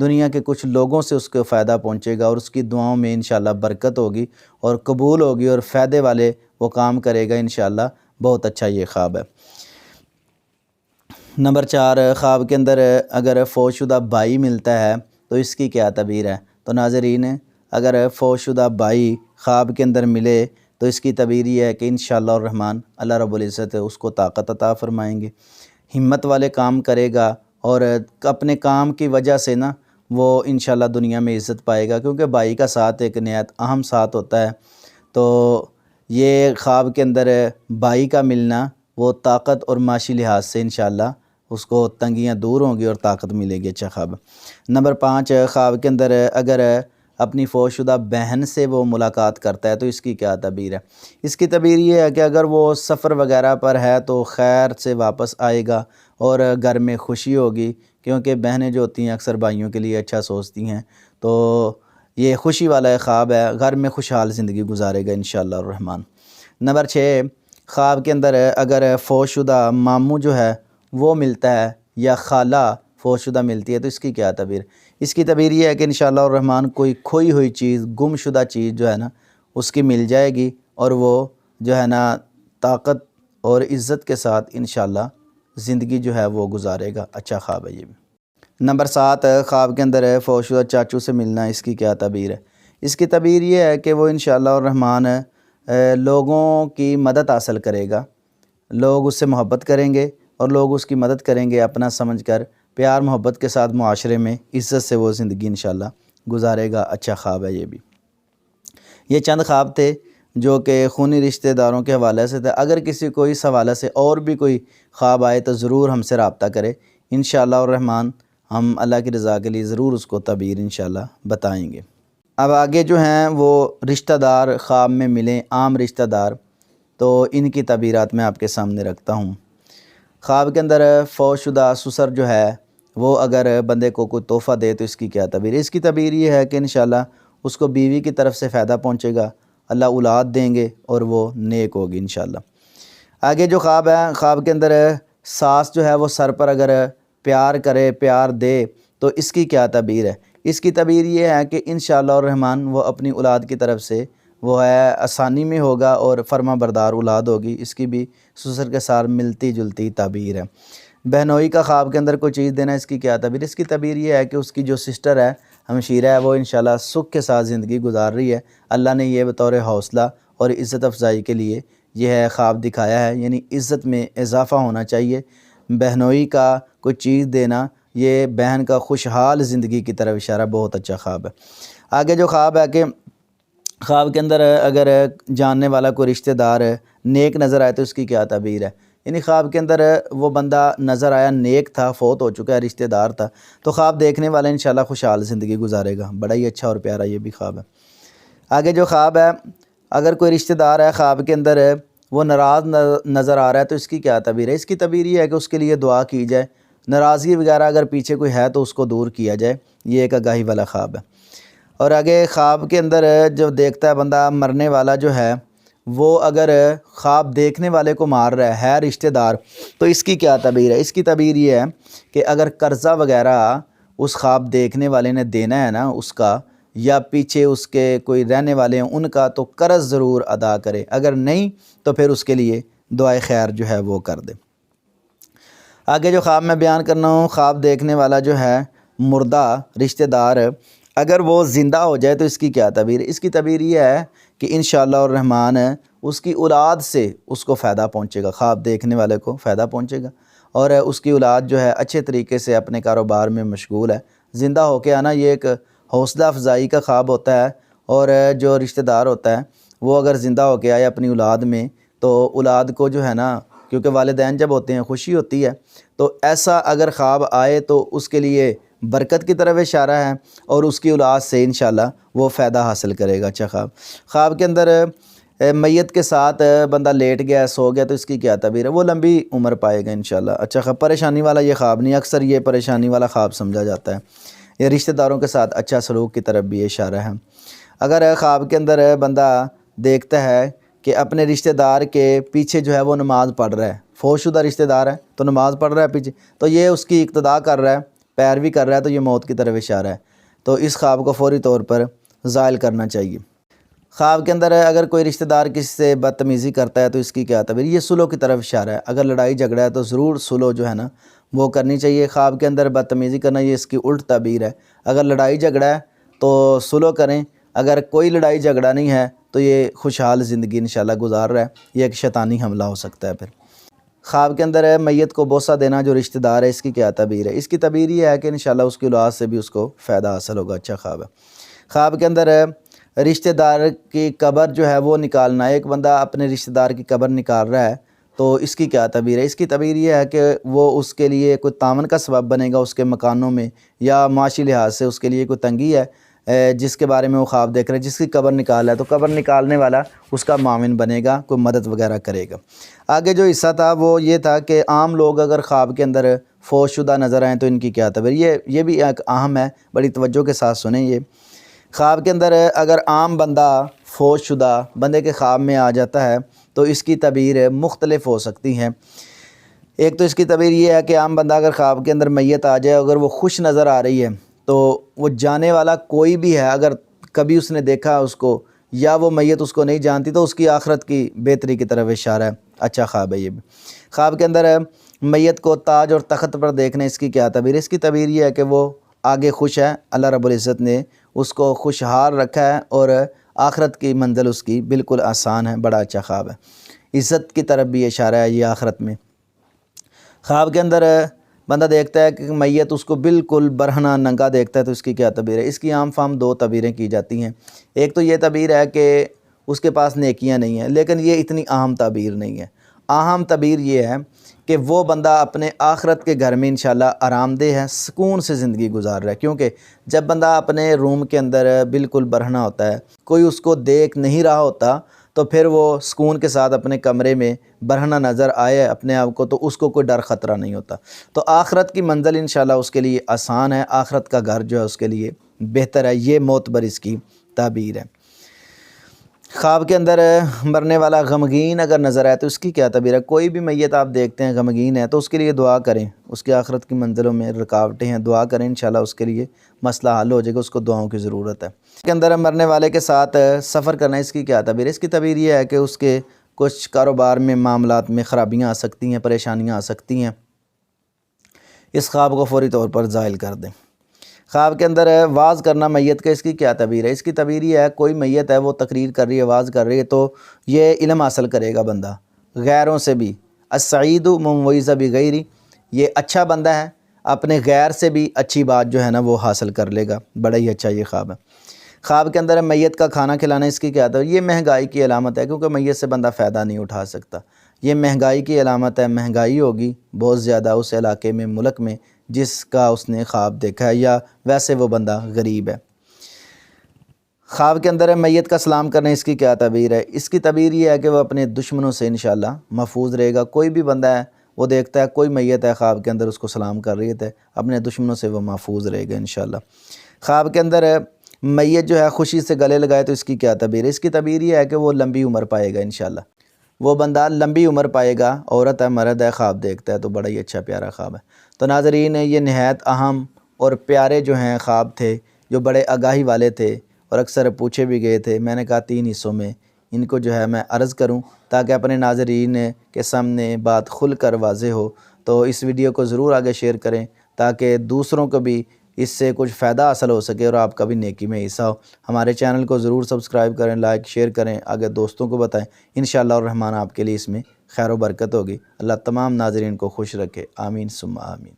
دنیا کے کچھ لوگوں سے اس کو فائدہ پہنچے گا اور اس کی دعاؤں میں انشاءاللہ برکت ہوگی اور قبول ہوگی اور فائدے والے وہ کام کرے گا انشاءاللہ۔ بہت اچھا یہ خواب ہے۔ نمبر 4، خواب کے اندر اگر فوت شدہ بھائی ملتا ہے تو اس کی کیا تعبیر ہے؟ تو ناظرین، اگر فوت شدہ بھائی خواب کے اندر ملے تو اس کی تعبیر یہ ہے کہ انشاءاللہ الرحمن اللہ رب العزت اس کو طاقت عطا فرمائیں گے، ہمت والے کام کرے گا اور اپنے کام کی وجہ سے نا وہ انشاءاللہ دنیا میں عزت پائے گا، کیونکہ بھائی کا ساتھ ایک نہایت اہم ساتھ ہوتا ہے۔ تو یہ خواب کے اندر بھائی کا ملنا وہ طاقت اور معاشی لحاظ سے انشاءاللہ اس کو تنگیاں دور ہوں گی اور طاقت ملے گی۔ اچھا خواب۔ نمبر 5، خواب کے اندر اگر اپنی فوت شدہ بہن سے وہ ملاقات کرتا ہے تو اس کی کیا تعبیر ہے؟ اس کی تعبیر یہ ہے کہ اگر وہ سفر وغیرہ پر ہے تو خیر سے واپس آئے گا اور گھر میں خوشی ہوگی، کیونکہ بہنیں جو ہوتی ہیں اکثر بھائیوں کے لیے اچھا سوچتی ہیں، تو یہ خوشی والا خواب ہے، گھر میں خوشحال زندگی گزارے گا انشاءاللہ الرحمن۔ نمبر 6، خواب کے اندر اگر فوت شدہ ماموں جو ہے وہ ملتا ہے یا خالہ فوت شدہ ملتی ہے تو اس کی کیا تعبیر؟ اس کی تعبیر یہ ہے کہ انشاءاللہ الرحمن کوئی کھوئی ہوئی چیز، گم شدہ چیز جو ہے نا اس کی مل جائے گی اور وہ جو ہے نا طاقت اور عزت کے ساتھ انشاءاللہ زندگی جو ہے وہ گزارے گا۔ اچھا خواب ہے یہ بھی۔ نمبر 7، خواب کے اندر فوت شدہ چاچو سے ملنا، اس کی کیا تعبیر ہے؟ اس کی تعبیر یہ ہے کہ وہ انشاءاللہ الرحمن لوگوں کی مدد حاصل کرے گا، لوگ اس سے محبت کریں گے اور لوگ اس کی مدد کریں گے اپنا سمجھ کر، پیار محبت کے ساتھ معاشرے میں عزت سے وہ زندگی انشاءاللہ گزارے گا۔ اچھا خواب ہے یہ بھی۔ یہ چند خواب تھے جو کہ خونی رشتہ داروں کے حوالے سے تھے۔ اگر کسی کو اس حوالے سے اور بھی کوئی خواب آئے تو ضرور ہم سے رابطہ کرے، انشاءاللہ الرحمن ہم اللہ کی رضا کے لیے ضرور اس کو تعبیر انشاءاللہ بتائیں گے۔ اب آگے جو ہیں وہ رشتہ دار خواب میں ملیں، عام رشتہ دار، تو ان کی تعبیرات میں آپ کے سامنے رکھتا ہوں۔ خواب کے اندر فوت شدہ سسر جو ہے وہ اگر بندے کو کوئی تحفہ دے تو اس کی کیا تعبیر ہے؟ اس کی تعبیر یہ ہے کہ انشاءاللہ اس کو بیوی کی طرف سے فائدہ پہنچے گا، اللہ اولاد دیں گے اور وہ نیک ہوگی انشاءاللہ۔ آگے جو خواب ہے، خواب کے اندر ساس جو ہے وہ سر پر اگر پیار کرے، پیار دے تو اس کی کیا تعبیر ہے؟ اس کی تعبیر یہ ہے کہ انشاءاللہ الرحمن وہ اپنی اولاد کی طرف سے وہ ہے آسانی میں ہوگا اور فرما بردار اولاد ہوگی۔ اس کی بھی سسر کے ساتھ ملتی جلتی تعبیر ہے۔ بہنوئی کا خواب کے اندر کوئی چیز دینا، اس کی کیا تعبیر؟ اس کی تعبیر یہ ہے کہ اس کی جو سسٹر ہے، ہمشیرہ ہے، وہ انشاءاللہ سکھ کے ساتھ زندگی گزار رہی ہے۔ اللہ نے یہ بطور حوصلہ اور عزت افزائی کے لیے یہ ہے خواب دکھایا ہے، یعنی عزت میں اضافہ ہونا چاہیے۔ بہنوئی کا کوئی چیز دینا یہ بہن کا خوشحال زندگی کی طرف اشارہ، بہت اچھا خواب ہے۔ آگے جو خواب ہے کہ خواب کے اندر اگر جاننے والا کوئی رشتہ دار نیک نظر آئے تو اس کی کیا تعبیر ہے؟ یعنی خواب کے اندر وہ بندہ نظر آیا نیک تھا، فوت ہو چکا ہے، رشتہ دار تھا، تو خواب دیکھنے والا انشاءاللہ خوشحال زندگی گزارے گا۔ بڑا ہی اچھا اور پیارا یہ بھی خواب ہے۔ آگے جو خواب ہے، اگر کوئی رشتہ دار ہے خواب کے اندر وہ ناراض نظر آ رہا ہے تو اس کی کیا تعبیر ہے؟ اس کی تعبیر یہ ہے کہ اس کے لیے دعا کی جائے، ناراضگی وغیرہ اگر پیچھے کوئی ہے تو اس کو دور کیا جائے، یہ ایک آگاہی والا خواب ہے۔ اور آگے خواب کے اندر جو دیکھتا ہے بندہ مرنے والا جو ہے وہ اگر خواب دیکھنے والے کو مار رہا ہے رشتہ دار تو اس کی کیا تعبیر ہے؟ اس کی تعبیر یہ ہے کہ اگر قرضہ وغیرہ اس خواب دیکھنے والے نے دینا ہے نا اس کا، یا پیچھے اس کے کوئی رہنے والے ہیں ان کا، تو قرض ضرور ادا کرے، اگر نہیں تو پھر اس کے لیے دعائے خیر جو ہے وہ کر دے۔ آگے جو خواب میں بیان کرنا ہوں، خواب دیکھنے والا جو ہے مردہ رشتہ دار اگر وہ زندہ ہو جائے تو اس کی کیا تعبیر ہے؟ اس کی تعبیر یہ ہے کہ انشاءاللہ الرحمن اس کی اولاد سے اس کو فائدہ پہنچے گا، خواب دیکھنے والے کو فائدہ پہنچے گا اور اس کی اولاد جو ہے اچھے طریقے سے اپنے کاروبار میں مشغول ہے۔ زندہ ہو کے آنا یہ ایک حوصلہ افزائی کا خواب ہوتا ہے، اور جو رشتہ دار ہوتا ہے وہ اگر زندہ ہو کے آئے اپنی اولاد میں تو اولاد کو جو ہے نا، کیونکہ والدین جب ہوتے ہیں خوشی ہوتی ہے، تو ایسا اگر خواب آئے تو اس کے لیے برکت کی طرف اشارہ ہے اور اس کی اولاد سے انشاءاللہ وہ فائدہ حاصل کرے گا۔ اچھا خواب، خواب کے اندر میت کے ساتھ بندہ لیٹ گیا، سو گیا تو اس کی کیا تعبیر ہے؟ وہ لمبی عمر پائے گا انشاءاللہ۔ اچھا خواب، پریشانی والا یہ خواب نہیں، اکثر یہ پریشانی والا خواب سمجھا جاتا ہے، یہ رشتہ داروں کے ساتھ اچھا سلوک کی طرف بھی اشارہ ہے۔ اگر خواب کے اندر بندہ دیکھتا ہے کہ اپنے رشتہ دار کے پیچھے جو ہے وہ نماز پڑھ رہا ہے، فوت شدہ رشتہ دار ہے تو نماز پڑھ رہا ہے پیچھے، تو یہ اس کی اقتداء کر رہا ہے پیروی کر رہا ہے تو یہ موت کی طرف اشارہ ہے، تو اس خواب کو فوری طور پر زائل کرنا چاہیے۔ خواب کے اندر اگر کوئی رشتہ دار کسی سے بدتمیزی کرتا ہے تو اس کی کیا تعبیر؟ یہ صلح کی طرف اشارہ ہے۔ اگر لڑائی جھگڑا ہے تو ضرور صلح جو ہے نا وہ کرنی چاہیے۔ خواب کے اندر بدتمیزی کرنا یہ اس کی الٹ تعبیر ہے۔ اگر لڑائی جھگڑا ہے تو صلح کریں، اگر کوئی لڑائی جھگڑا نہیں ہے تو یہ خوشحال زندگی انشاءاللہ گزار رہا ہے۔ یہ ایک شیطانی حملہ ہو سکتا ہے۔ پھر خواب کے اندر ہے میت کو بوسہ دینا جو رشتہ دار ہے، اس کی کیا تعبیر ہے؟ اس کی تعبیر یہ ہے کہ انشاءاللہ اس کی اولاد سے بھی اس کو فائدہ حاصل ہوگا۔ اچھا خواب ہے۔ خواب کے اندر ہے رشتہ دار کی قبر جو ہے وہ نکالنا، ایک بندہ اپنے رشتہ دار کی قبر نکال رہا ہے تو اس کی کیا تعبیر ہے؟ اس کی تعبیر یہ ہے کہ وہ اس کے لیے کوئی تعاون کا سبب بنے گا اس کے مکانوں میں، یا معاشی لحاظ سے اس کے لیے کوئی تنگی ہے جس کے بارے میں وہ خواب دیکھ رہے ہیں، جس کی قبر نکال ہے تو قبر نکالنے والا اس کا معاون بنے گا، کوئی مدد وغیرہ کرے گا۔ آگے جو حصہ تھا وہ یہ تھا کہ عام لوگ اگر خواب کے اندر فوت شدہ نظر آئیں تو ان کی کیا تعبیر؟ یہ بھی ایک اہم ہے، بڑی توجہ کے ساتھ سنیں۔ یہ خواب کے اندر اگر عام بندہ فوت شدہ بندے کے خواب میں آ جاتا ہے تو اس کی تعبیر مختلف ہو سکتی ہیں۔ ایک تو اس کی تعبیر یہ ہے کہ عام بندہ اگر خواب کے اندر میت آ جائے، اگر وہ خوش نظر آ رہی ہے تو وہ جانے والا کوئی بھی ہے، اگر کبھی اس نے دیکھا اس کو یا وہ میت اس کو نہیں جانتی تو اس کی آخرت کی بہتری کی طرف اشارہ ہے۔ اچھا خواب ہے یہ بھی۔ خواب کے اندر میت کو تاج اور تخت پر دیکھنے، اس کی کیا تعبیر؟ اس کی تعبیر یہ ہے کہ وہ آگے خوش ہے، اللہ رب العزت نے اس کو خوشحال رکھا ہے اور آخرت کی منزل اس کی بالکل آسان ہے۔ بڑا اچھا خواب ہے، عزت کی طرف بھی اشارہ ہے یہ آخرت میں۔ خواب کے اندر بندہ دیکھتا ہے کہ میت اس کو بالکل برہنہ ننگا دیکھتا ہے تو اس کی کیا تعبیر ہے؟ اس کی عام فام دو تعبیریں کی جاتی ہیں۔ ایک تو یہ تعبیر ہے کہ اس کے پاس نیکیاں نہیں ہیں، لیکن یہ اتنی اہم تعبیر نہیں ہے۔ اہم تعبیر یہ ہے کہ وہ بندہ اپنے آخرت کے گھر میں انشاءاللہ آرام دہ ہے، سکون سے زندگی گزار رہا ہے، کیونکہ جب بندہ اپنے روم کے اندر بالکل برہنہ ہوتا ہے، کوئی اس کو دیکھ نہیں رہا ہوتا، تو پھر وہ سکون کے ساتھ اپنے کمرے میں برہنہ نظر آئے اپنے آپ کو تو اس کو کوئی ڈر خطرہ نہیں ہوتا۔ تو آخرت کی منزل انشاءاللہ اس کے لیے آسان ہے، آخرت کا گھر جو ہے اس کے لیے بہتر ہے۔ یہ معتبر اس کی تعبیر ہے۔ خواب کے اندر مرنے والا غمگین اگر نظر آئے تو اس کی کیا تعبیر ہے؟ کوئی بھی میت آپ دیکھتے ہیں غمگین ہے تو اس کے لیے دعا کریں، اس کی آخرت کی منزلوں میں رکاوٹیں ہیں، دعا کریں، انشاءاللہ اس کے لیے مسئلہ حل ہو جائے گا، اس کو دعاؤں کی ضرورت ہے۔ اس کے اندر مرنے والے کے ساتھ سفر کرنا، اس کی کیا تعبیر ہے؟ اس کی تعبیر یہ ہے کہ اس کے کچھ کاروبار میں معاملات میں خرابیاں آ سکتی ہیں، پریشانیاں آ سکتی ہیں، اس خواب کو فوری طور پر زائل کر دیں۔ خواب کے اندر واز کرنا میت کا، اس کی کیا تعبیر ہے؟ اس کی تعبیر یہ ہے کوئی میت ہے وہ تقریر کر رہی ہے، واز کر رہی ہے تو یہ علم حاصل کرے گا بندہ غیروں سے بھی۔ السعید من وعظ بغیر، یہ اچھا بندہ ہے، اپنے غیر سے بھی اچھی بات جو ہے نا وہ حاصل کر لے گا۔ بڑا ہی اچھا یہ خواب ہے۔ خواب کے اندر میت کا کھانا کھلانا، اس کی کیا تعبیر؟ یہ مہنگائی کی علامت ہے، کیونکہ میت سے بندہ فائدہ نہیں اٹھا سکتا، یہ مہنگائی کی علامت ہے۔ مہنگائی ہوگی بہت زیادہ اس علاقے میں، ملک میں جس کا اس نے خواب دیکھا ہے، یا ویسے وہ بندہ غریب ہے۔ خواب کے اندر میت کا سلام کرنا، اس کی کیا تعبیر ہے؟ اس کی تعبیر یہ ہے کہ وہ اپنے دشمنوں سے انشاءاللہ محفوظ رہے گا۔ کوئی بھی بندہ ہے وہ دیکھتا ہے کوئی میت ہے خواب کے اندر، اس کو سلام کر رہی ہے، اپنے دشمنوں سے وہ محفوظ رہے گا انشاءاللہ۔ خواب کے اندر میت جو ہے خوشی سے گلے لگائے تو اس کی کیا تعبیر ہے؟ اس کی تعبیر یہ ہے کہ وہ لمبی عمر پائے گا انشاءاللہ، وہ بندہ لمبی عمر پائے گا، عورت ہے مرد ہے، خواب دیکھتا ہے تو بڑا ہی اچھا پیارا خواب ہے۔ تو ناظرین، یہ نہایت اہم اور پیارے جو ہیں خواب تھے، جو بڑے آگاہی والے تھے اور اکثر پوچھے بھی گئے تھے۔ میں نے کہا 3 حصوں میں ان کو جو ہے میں عرض کروں تاکہ اپنے ناظرین کے سامنے بات کھل کر واضح ہو۔ تو اس ویڈیو کو ضرور آگے شیئر کریں تاکہ دوسروں کو بھی اس سے کچھ فائدہ حاصل ہو سکے اور آپ کا بھی نیکی میں حصہ ہو۔ ہمارے چینل کو ضرور سبسکرائب کریں، لائک شیئر کریں، آگے دوستوں کو بتائیں۔ انشاءاللہ الرحمن آپ کے لیے اس میں خیر و برکت ہوگی۔ اللہ تمام ناظرین کو خوش رکھے، آمین ثم آمین۔